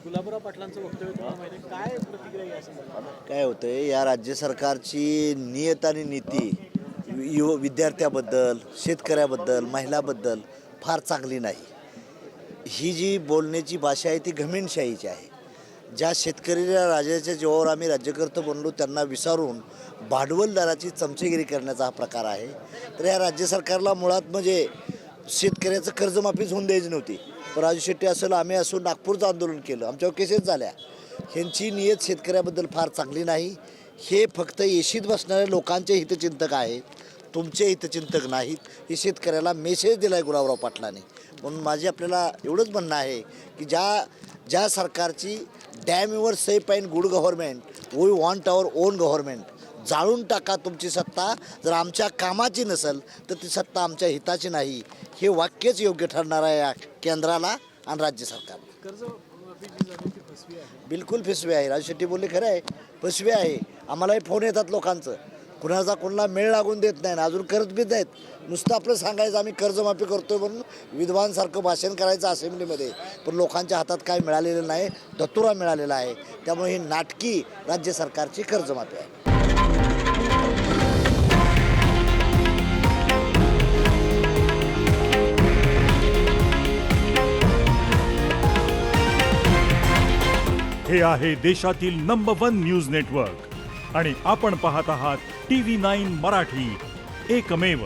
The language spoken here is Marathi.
गुलाबराव पाटलांचं वक्तव्य तुम्हाला माहिती आहे, काय प्रतिक्रिया आहे या संदर्भात? काय होतंय या राज्य सरकारची नियत आणि नीती विद्यार्थ्याबद्दल, शेतकऱ्याबद्दल, महिलाबद्दल फार चांगली नाही. ही जी बोलण्याची भाषा आहे ती घमेंडशाहीची आहे. ज्या शेतकऱ्याला राजाच्या जीवावर आम्ही राज्यकर्ते बनलो त्यांना विसारून भांडवलदाराची चमचेगिरी करण्याचा हा प्रकार आहे. तर या राज्य सरकारला मुळात म्हणजे शेतकऱ्याचं कर्जमाफीच होऊन द्यायची नव्हती. पण राजू शेट्टी असेल, आम्ही असो, नागपूरचं आंदोलन केलं, आमच्यावर केसेस झाल्या. ह्यांची नियत शेतकऱ्याबद्दल फार चांगली नाही. हे फक्त येशीत बसणाऱ्या लोकांचे हितचिंतक आहेत, तुमचे हितचिंतक नाहीत. हे शेतकऱ्याला मेसेज दिला आहे गुलाबराव पाटलांनी. म्हणून माझे आपल्याला एवढंच म्हणणं आहे की ज्या सरकारची damn your safe and good government, we want our own government. जाळून टाका तुमची सत्ता, जर आमच्या कामाची नसेल तर ती सत्ता आमच्या हिताची नाही. हे वाक्यच योग्य ठरणार आहे या केंद्राला आणि राज्य सरकारला. कर्ज माफी जी झाली ती फसवी आहे. बिलकुल फसवे आहे. राजू शेट्टी बोलले खरं आहे, फसवे आहे. आम्हालाही फोन येतात लोकांचं, कुणाचा कोणाला मेळ लागून देत नाही, अजून करत बी नाहीत. नुसतं आपलं सांगायचं आम्ही कर्जमाफी करतोय म्हणून विद्वानसारखं भाषण करायचं असेंब्लीमध्ये, पण लोकांच्या हातात काय मिळालेलं नाही, दत्तुरा मिळालेला आहे. त्यामुळे ही नाटकी राज्य सरकारची कर्जमाफी आहे. हे आहे देशातील नंबर 1 न्यूज नेटवर्क आणि आपण पाहत आहात TV9 मराठी, एकमेव.